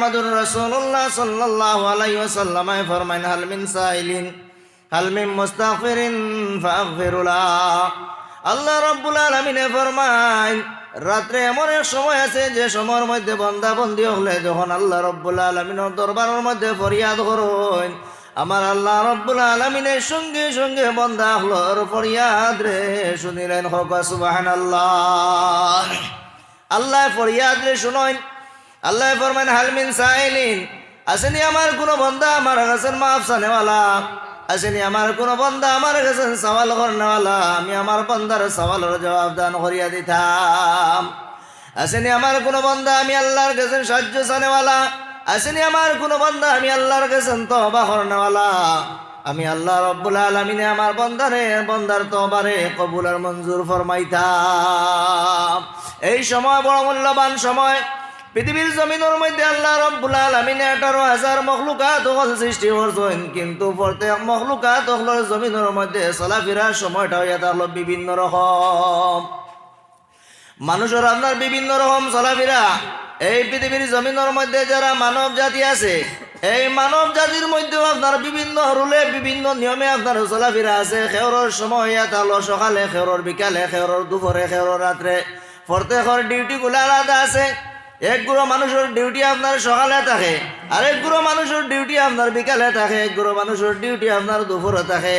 মুহাম্মাদুর রাসূলুল্লাহ সাল্লাল্লাহু আলাইহি ওয়াসাল্লাম ফরমায়েন হাল মিন সাইলিন হাল মিন মুস্তাগফিরিন ফাগফিরুলাহ। আল্লাহ রাব্বুল আলামিন ফরমায়েন রাত্রে এমন এক সময় আছে যে সময়ের মধ্যে বান্দা বন্দী হলে যখন আল্লাহ রাব্বুল আলামিনের দরবারের মধ্যে ফরিয়াদ করেন, আমার আল্লাহ রাব্বুল আলামিনের সঙ্গে সঙ্গে বান্দা হলোর ফরিয়াদ রে শুনিলেন। হোক সুবহানাল্লাহ। আল্লাহ ফরিয়াদ রে শুনেন। আল্লাহ ফরমান হাল মিন সাইলিন, আসেনি আমার কোনো বান্দা আমার কাছে মাফ চানেওয়ালা, আসেনি আমার কোনো বান্দা আমার কাছে সওয়াল করনেওয়ালা, আমি আমার বান্দার সওয়ালের জবাব দান করিয়া দিতাম। আসেনি আমার কোনো বান্দা আমি আল্লাহর কাছে সাহায্য চানেওয়ালা, আসেনি আমার কোনো বান্দা আমি আল্লাহর কাছে তওবা করনেওয়ালা, আমি আল্লাহ রাব্বুল আলামিনে আমার বান্দার তওবারে কবুল আর মঞ্জুর ফরমাইতাম। এই সময় বড় মূল্যবান সময়। পৃথিবীর জমিনের মধ্যে আল্লাহ রাব্বুল আলামিনে 18,000 মখলুকাত সৃষ্টি করছেন, কিন্তু প্রত্যেক মখলুকাত জমিনের মধ্যে চলাফেরার সময়টা হইয়া থাকলো বিভিন্ন রকম। মানুষের আপনার বিভিন্ন রকম চলাফেরা। এই পৃথিবীর জমিনের মধ্যে যারা মানব জাতি আছে, এই মানব জাতির মধ্যেও আপনার বিভিন্ন রুলে বিভিন্ন নিয়মে আপনার চলাফেরা আছে। খেয়রের সময় হইয়া থাকলো সকালে, খেয়রের বিকালে, খেয়রের দুপুরে, খেয়রের রাত্রে। প্রত্যেকের ডিউটিগুলো আলাদা আছে। এক গুঁড়ো মানুষের ডিউটি আপনার সকালে থাকে, আরেক গুঁড়ো মানুষের ডিউটি আপনার বিকালে থাকে, এক গুঁড়ো মানুষের ডিউটি আপনার দুপুরে থাকে।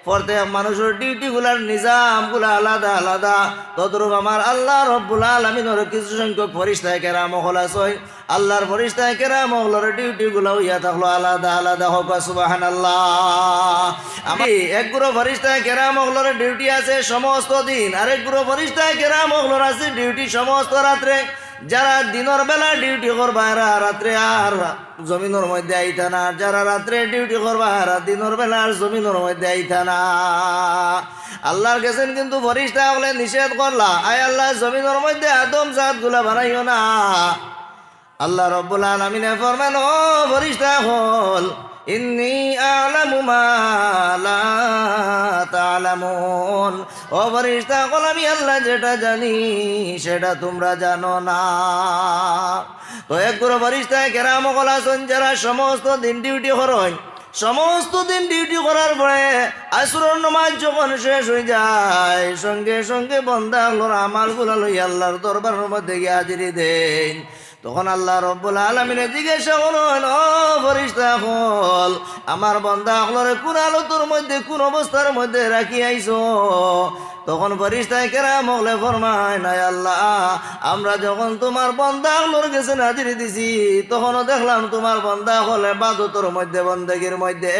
প্রত্যেক মানুষের ডিউটিগুলার নিজামগুলা আলাদা আলাদা। তদ্রূপ আমার আল্লাহ রাব্বুল আলামিনের কিছু সংখ্যক ফেরেশতা কেরাম আছে। আল্লাহর ফেরেশতা কেরাম ডিউটিগুলো হইয়া থাকলো আলাদা আলাদা। হোক সুবহানাল্লাহ। আমি এক গুঁড়ো ফেরেশতা কেরাম ডিউটি আছে সমস্ত দিন, আরেক গুঁড়ো ফেরেশতা কেরাম আছে ডিউটি সমস্ত রাত্রে। যারা দিনের বেলা ডিউটি করবা এরা রাত্রে আর জমিনের মধ্যে আইতা না, যারা রাত্রে ডিউটি করবা এরা দিনের বেলা আর জমিনের মধ্যে আইতা না। আল্লাহর গেছেন কিন্তু ফেরেশতা হলে নিষেধ করলা, আয় আল্লাহ জমিনের মধ্যে আদম জাত গুলা বানাইও না। আল্লাহ রাব্বুল আলামিনে ফরমান ও ফেরেশতা হল ইন্নী আ'লামু মা লা তা'লামুন। ও ফেরেশতা হল আমি আল্লাহ যেটা জানি সেটা তোমরা জানো না। তো এক গুরু ফেরেশতা কেরাম হল আছেন যারা সমস্ত দিন ডিউটি করেন। সমস্ত দিন ডিউটি করার পরে আসরের নামাজ যখন শেষ হয়ে যায়, সঙ্গে সঙ্গে বান্দা আল্লাহর আমালগুলো লইয়া আল্লাহর দরবারের মধ্যে গিয়ে হাজিরি দেন। তখন আল্লাহ রাব্বুল আলামিনে জিজ্ঞাসা করেন ও ফেরেশতা হল আমার বান্দা হলরে কোন হালতের মধ্যে কোন অবস্থার মধ্যে রাখি আইছো? তখন ফেরেশতা কেরাম হলে ফরমায় না আল্লাহ আমরা যখন তোমার বান্দা হলর কাছে হাজিরি দিছি তখনও দেখলাম তোমার বান্দা হলে ইবাদতের মধ্যে বন্দেগীর মধ্যে।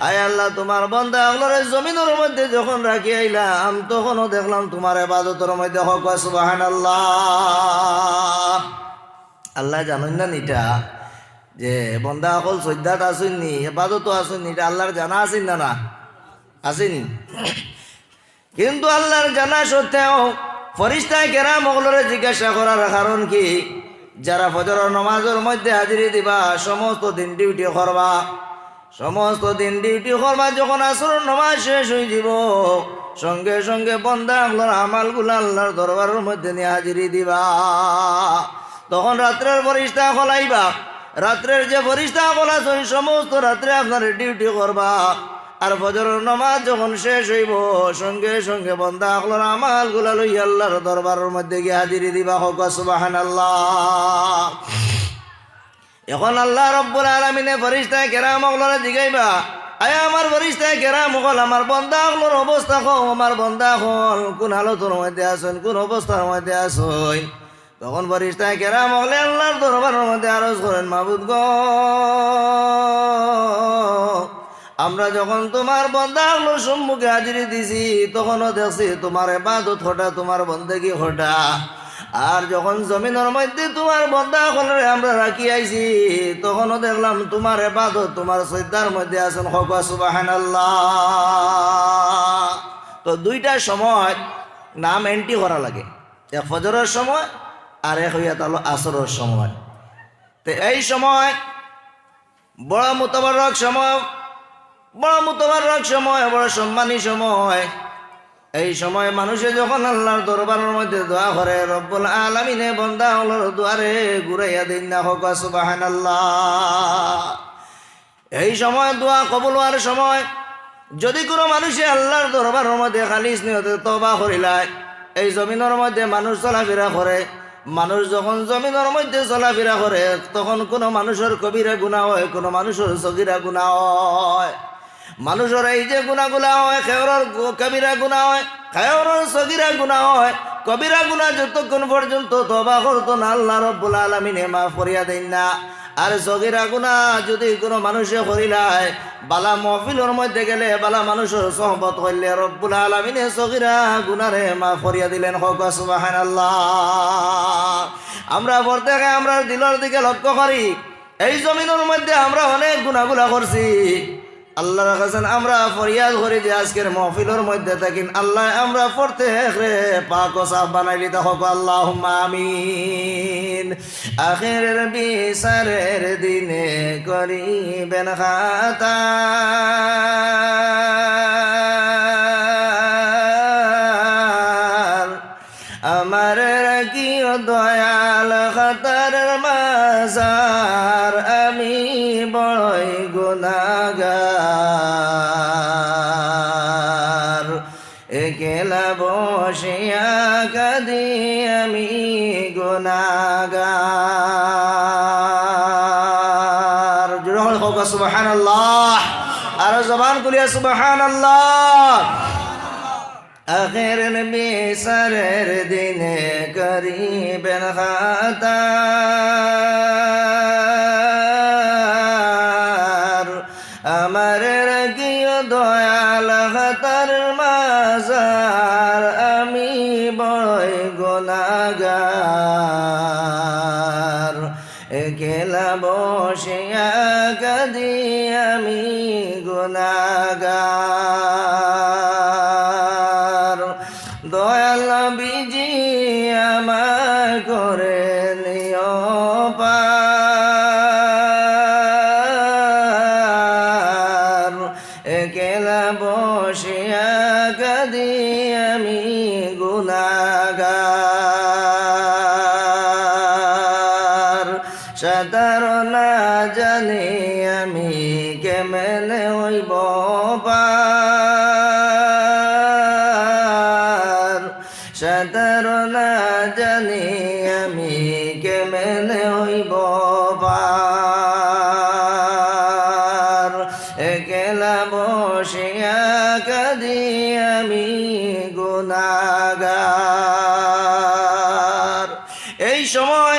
আয় আল্লাহ তোমার বান্দা হলরে জমিনের মধ্যে যখন রাখি আইলাম তখনও দেখলাম তোমার ইবাদতের মধ্যে। হোক সুবহানাল্লাহ। আল্লাহ জানেন না এটা যে বন্দা অকল শ্রদ্ধাত আসেননি, এবাদত আসেননি, এটা আল্লাহর জানা আছেন না? না আসেনি। কিন্তু আল্লাহর জানা সত্ত্বেও ফেরেশতা কেরাম ওগুলোরে জিজ্ঞাসা করার কারণ কি? যারা ফজরের নামাজের মধ্যে হাজিরি দিবা, সমস্ত দিন ডিউটি করবা, সমস্ত দিন ডিউটি করবা, যখন আসরের নামাজ শেষ হয়ে যাব সঙ্গে সঙ্গে বন্দা আল্লাহর আমালগুলো আল্লাহর দরবারের মধ্যে নিয়ে হাজিরি দিবা। তখন রাত্রের ফেরেশতা খোলাইবা, রাত্রের যে ফেরেশতা খোলাছেন সমস্ত রাত্রে আপনার ডিউটি করবা। আর ফজরের নামাজ যখন শেষ হইব সঙ্গে সঙ্গে বান্দা আল্লাহর আমালগুলা লইয়া আল্লাহর দরবারের মধ্যে গিয়ে হাজিরি দিবা। হোক সুবহানাল্লাহ। এখন আল্লাহ রাব্বুল আলামিনে ফেরেশতা কেরাম ওগুলা জিগাইবা, আয় আমার ফেরেশতা কেরাম হল আমার বান্দা আল্লাহর অবস্থা কও, আমার বান্দা হল কোন হালতের মধ্যে আছেন, কোন অবস্থার মধ্যে আছেন। তখন ফেরেশতা কেরাম হলে আল্লাহর দরবারের মধ্যে আরজ করেন মাবুদ গো আমরা যখন তোমার বান্দা আল্লাহর সম্মুখে হাজিরি দিছি তখনও দেখছি তোমার ইবাদত হটা, তোমার বন্দেগী হটা। আর যখন জমিনের মধ্যে তোমার বান্দা হলরে আমরা রাখি আইছি তখনও দেখলাম তোমার ইবাদত তোমার শ্রদ্ধার মধ্যে আছেন। হোক সুবহানাল্লাহ। তো দুইটা সময় নাম এন্ট্রি করা লাগে, এক ফজরের সময় আর এক হইয়া তাহলে আসরের সময়। তো এই সময় বড় মুতাবারক সময়, বড় মুতাবারক সময়, বড় সম্মানী সময়। এই সময় মানুষে যখন আল্লাহর দরবারের মধ্যে দোয়া করে রব্বুল আলামিনে বান্দা আল্লাহর দুয়ারে ঘুরাইয়া দেন না হোক সুবহানাল্লাহ। এই সময় দোয়া কবুল হওয়ার সময় যদি কোনো মানুষে আল্লাহর দরবারের মধ্যে খালিস নিয়তে তওবা করিলায়, এই জমিনের মধ্যে মানুষ চলাফেরা করে, মানুষ যখন জমিনের মধ্যে চলাফেরা করে তখন কোনো মানুষের কবিরা গুনাহ হয়, কোনো মানুষের সগীরা গুনাহ হয়। মানুষের এই যে গুনাহগুলা হয়, খেয়রের কবিরা গুনাহ হয়, খেয়রের সগীরা গুনাহ হয়। কবিরা গুনাহ যতক্ষণ পর্যন্ত তওবা করতো না আল্লাহ রাব্বুল আলামিনে মাফ করিয়া দেন না। আর সগীরা গুনাহ যদি কোনো মানুষে করিলায়, বালা মাহফিলের মধ্যে গেলে বালা মানুষের সোহবত করলে রব্বুল আলামিনে সগীরা গুনারে মাফ করিয়া দিলেন হোক সুবহানাল্লাহ। আমরা প্রত্যেকে আমরা দিলের দিকে লক্ষ্য করি, এই জমিনের মধ্যে আমরা অনেক গুনাহগুলা করছি। আল্লাহর কাছে আমরা ফরিয়াদ করি যে আজকের মাহফিলের মধ্যে থাকি আল্লাহ আমরা প্রত্যেকরে পাক ও সাফ বানাইলি তা হোক আল্লাহুম্মা আমিন। আখিরের বিচারের দিনে করিবেন খাতা, আমার রাখিও দয়াল খাতার মাঝার, আমি বড়ই গুনাহগার, একলা বসিয়া কাঁদি আমি গুনাহগার। জোরে হোক সুবহানাল্লাহ, আর জবান খুলিয়া সুবহানাল্লাহ। আখিরের বিচারের দিনে করিবেন খাতা, আমার রাখিও দয়াল খাতার মাঝার, আমি বড়ই গুনাহগার, একলা বসিয়া কাঁদি আমি গুনাহগার। দয়াল নবীজি আমায় করে নিও পার, একলা বসিয়া কাঁদি আমি গুনাহগার। সাঁতার না জানি আমি কেমনে হইব পার, সাঁতার না জানি আমি কেমনে হইব পার, একলা বসিয়া কাঁদি আমি গুনাহগার। এই সময়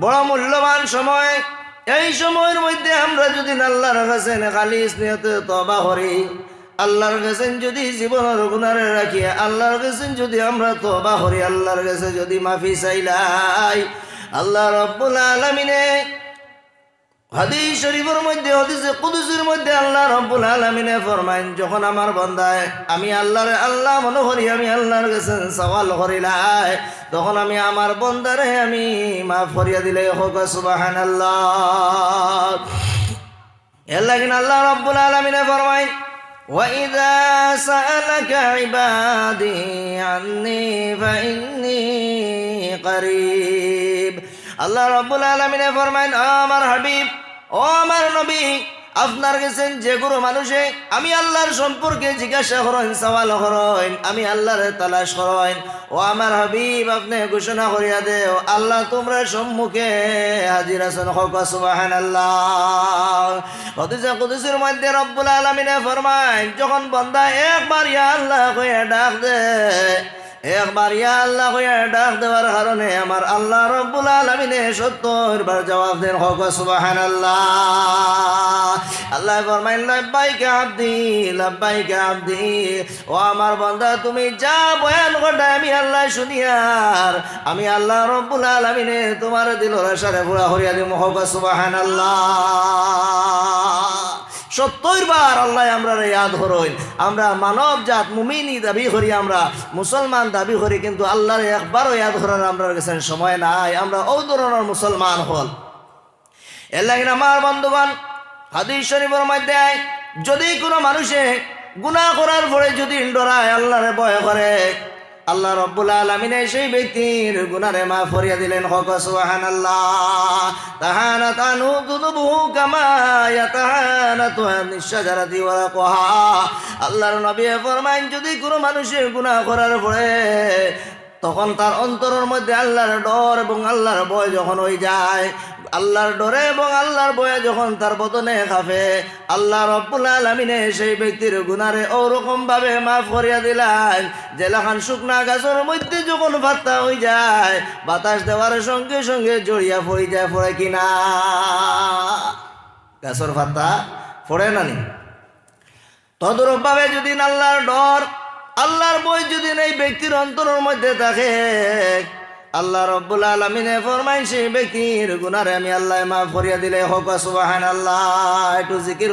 বড় মূল্যবান সময়। এই সময়ের মধ্যে আমরা যদি আল্লাহর কাছে খালিস নিয়তে তওবা করি, আল্লাহর কাছে যদি জীবনের গুনারে রাখি, আল্লাহর কাছে যদি আমরা তওবা করি, আল্লাহর কাছে যদি মাফি চাইলাই, আল্লাহ রাব্বুল আলামিনে হাদিস শরীফের মধ্যে হাদিসে কুদসির মধ্যে আল্লাহ রাব্বুল আলামিনে ফরমায়েন, যখন আমার বান্দায় আমি আল্লাহরে আল্লাহ মনে করি, আমি আল্লাহর কাছে সওয়াল করিলাই, তখন আমি আমার বান্দারে আমি মাফ করিয়া দিলে হোক সুবহানাল্লাহ। এর লাগি আল্লাহ রাব্বুল আলামিনে ফরমায়েন, وَإِذَا سَأَلَكَ عِبَادِي عَنِّي فَإِنِّي قَرِيبٌ। আল্লাহ রাব্বুল আলামিনে ফরমায়েন, আমার হাবিব, ও আমার নবী, আপনার কাছে যে কোনো মানুষে আমি আল্লাহর সম্পর্কে জিজ্ঞাসা করেন, সওয়াল করেন, আমি আল্লাহর তালাশ করেন, ও আমার হাবিব আপনি ঘোষণা করিয়া দেও আল্লাহ তোমরা সম্মুখে হাজির আছেন হোক সুবহানাল্লাহ। হাদিসে কুদসির মধ্যে রব্বুল আলামিনে ফরমায়, যখন বান্দা একবার ইয়া আল্লাহ কইয়া ডাক দে, একবার ইয়া আল্লাহ কইয়া ডাক দেওয়ার কারণে আমার আল্লাহ রব্বুল আলামিনে 70 বার জবাব দেন হোক সুবহানাল্লাহ। আল্লাহ ফরমাইন, লাব্বাইকা আবদি লাব্বাইকা আবদি, ও আমার বান্দা তুমি যা বয়ান করতে আমি আল্লাহ শুনিয়ার, আমি আল্লাহ রব্বুল আলামিনে তোমার দিলের আশারে পুরা করিয়া দিমু হোক সুবহানাল্লাহ। 70 বার আল্লাহ আমরা ইয়াদ করইন। আমরা মানব জাত মুমিনি দাবি করি, আমরা মুসলমান দাবি করি, কিন্তু আল্লাহর একবারও ইয়াদ করার আমরা কাছে সময় নাই। আমরা ও ধরনের মুসলমান হল। এর লাগি আমার বন্ধুগণ, হাদিস শরীফের মধ্যে যদি কোনো মানুষে গুনাহ করার পরে যদি ডরায় আল্লাহরে ভয় করে, আল্লাহ রাব্বুল আলামিন সেই ব্যক্তির গুনারে মাফ করিয়া দিলেন। হক সুবহানাল্লাহ। তাহানাত আনহু যুনুবুহু কামা ইয়াতাহানাতু আনিশ শাজারাতি ওয়ারাকুহা। আল্লাহর নবী ফরমায়েন, যদি কোনো মানুষের গুনাহ করার পরে তখন তার অন্তরের মধ্যে আল্লাহর ডর এবং আল্লাহর ভয় যখন হয়ে যায়, আল্লাহর ডরে এবং আল্লাহর ভয়ে যখন তার বদনে কাঁপে, আল্লাহ রাব্বুল আলামিন সেই ব্যক্তির গুনারে ওরকম ভাবে মাফ করিয়া দিলেন যে লাখান শুকনা গাছের মধ্যে যখন পাতা হয়ে যায়, বাতাস দেওয়ার সঙ্গে সঙ্গে জড়িয়া পড়ে যায়। পড়ে কিনা? গাছের পাতা পড়ে না নি? তদরূপ ভাবে যদি আল্লাহর ডর আল্লাহর ভয় যদি এই ব্যক্তির অন্তরের মধ্যে থাকে, আল্লাহ রাব্বুল আলামিন ফরমায় সেই ব্যক্তির গুনারে আমি আল্লাহ মাফ করিয়া দিলে। হক সুবহানাল্লাহ। একটু জিকির